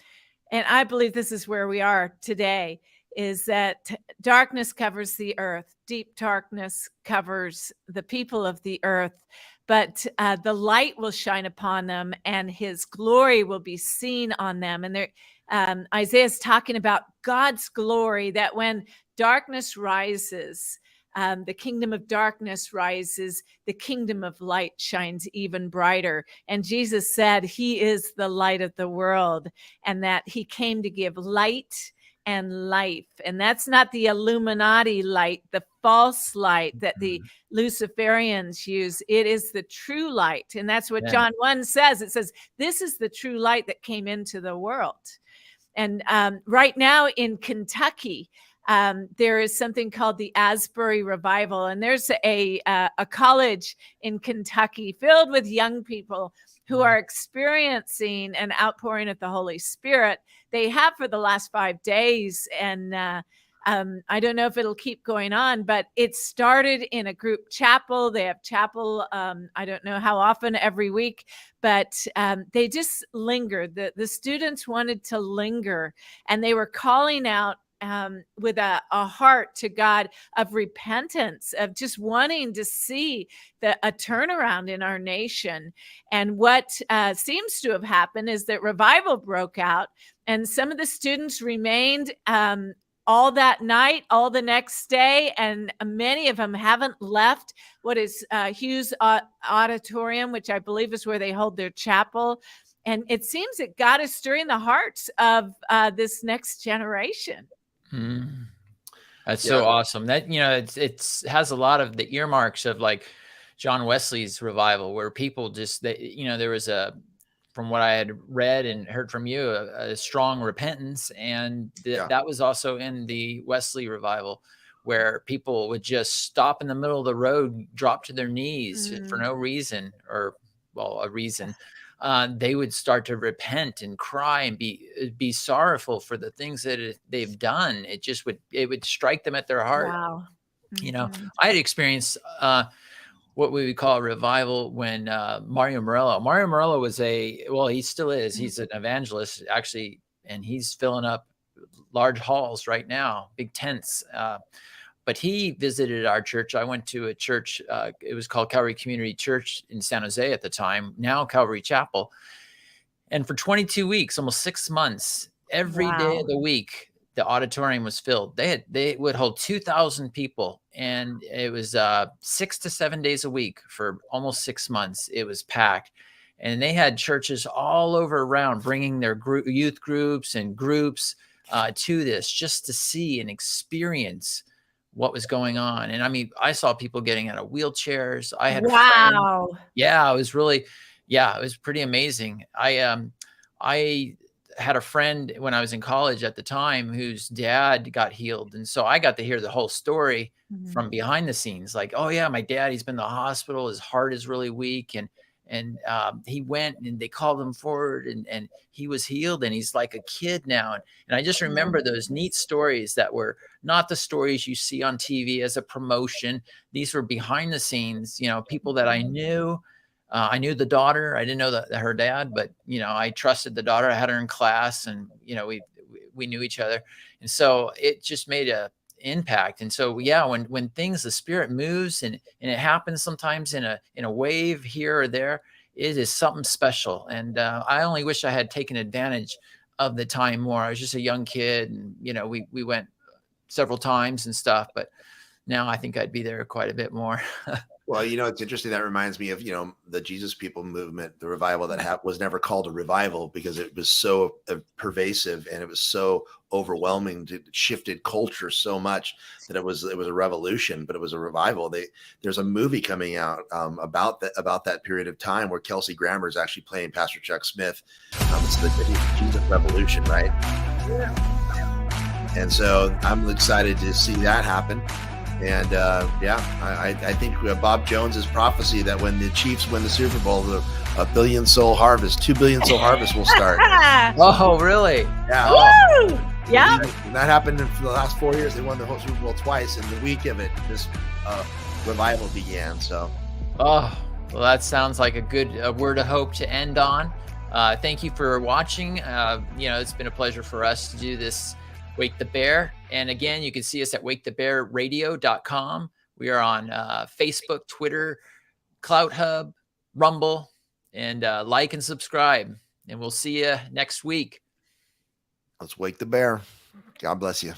I believe this is where we are today, is that darkness covers the earth. Deep darkness covers the people of the earth, but the light will shine upon them and his glory will be seen on them. And Isaiah's talking about God's glory, that when darkness rises, the kingdom of darkness rises, the kingdom of light shines even brighter. And Jesus said he is the light of the world and that he came to give light and life. And that's not the Illuminati light, the false light that the Luciferians use. It is the true light. And that's what John 1 says. It says, this is the true light that came into the world. And right now in Kentucky, there is something called the Asbury Revival. And there's a college in Kentucky filled with young people who are experiencing an outpouring of the Holy Spirit. They have for the last 5 days. And I don't know if it'll keep going on, but it started in a group chapel. They have chapel, I don't know how often, every week, but they just lingered. The students wanted to linger, and they were calling out with a heart to God of repentance, of just wanting to see a turnaround in our nation. And what seems to have happened is that revival broke out, and some of the students remained all that night, all the next day, and many of them haven't left what is Hughes Auditorium, which I believe is where they hold their chapel. And it seems that God is stirring the hearts of this next generation. That's so awesome. That it has a lot of the earmarks of like John Wesley's revival, where people just there was from what I had read and heard from you, a strong repentance, and that was also in the Wesley revival, where people would just stop in the middle of the road, drop to their knees for no reason, or a reason. They would start to repent and cry and be sorrowful for the things that they've done. It would strike them at their heart. Wow. I had experienced what we would call a revival when Mario Murillo was he still is. He's an evangelist actually, and he's filling up large halls right now, big tents. But he visited our church. I went to a church. It was called Calvary Community Church in San Jose at the time, now Calvary Chapel. And for 22 weeks, almost 6 months, every day of the week, the auditorium was filled. They would hold 2,000 people, and it was 6 to 7 days a week for almost 6 months. It was packed. And they had churches all over around bringing their youth groups and groups to this, just to see and experience what was going on. And I mean, I saw people getting out of wheelchairs. I had Wow. it was really, it was pretty amazing. I had a friend when I was in college at the time whose dad got healed. And so I got to hear the whole story from behind the scenes. Like, oh yeah, my dad, he's been in the hospital. His heart is really weak. And he went and they called him forward and he was healed and he's like a kid now. And I just remember those neat stories that were not the stories you see on TV as a promotion. These were behind the scenes, you know, people that I knew. I knew the daughter. I didn't know her dad, but, you know, I trusted the daughter. I had her in class and, you know, we knew each other. And so it just made a impact. And so, yeah, when things, the Spirit moves and it happens sometimes in a wave here or there, it is something special. And I only wish I had taken advantage of the time more. I was just a young kid and, you know, we went several times and stuff, but now I think I'd be there quite a bit more. Well, you know, it's interesting. That reminds me of, you know, the Jesus People movement, the revival that was never called a revival because it was so pervasive and it was so overwhelming. It shifted culture so much that it was a revolution, but it was a revival. There's a movie coming out about that period of time where Kelsey Grammer is actually playing Pastor Chuck Smith. It's the Jesus Revolution, right? Yeah. And so I'm excited to see that happen. And I think Bob Jones's prophecy that when the Chiefs win the Super Bowl, a 2 billion soul harvest will start. Oh, really? Yeah. Woo! Yeah. And that happened in the last 4 years. They won the whole Super Bowl twice. And the week of it, this revival began. So. Oh, well, that sounds like a good word of hope to end on. Thank you for watching. You know, it's been a pleasure for us to do this Wake the Bear. And again, you can see us at wakethebearradio.com. We are on Facebook, Twitter, Clout Hub, Rumble, and like and subscribe. And we'll see you next week. Let's wake the bear. God bless you.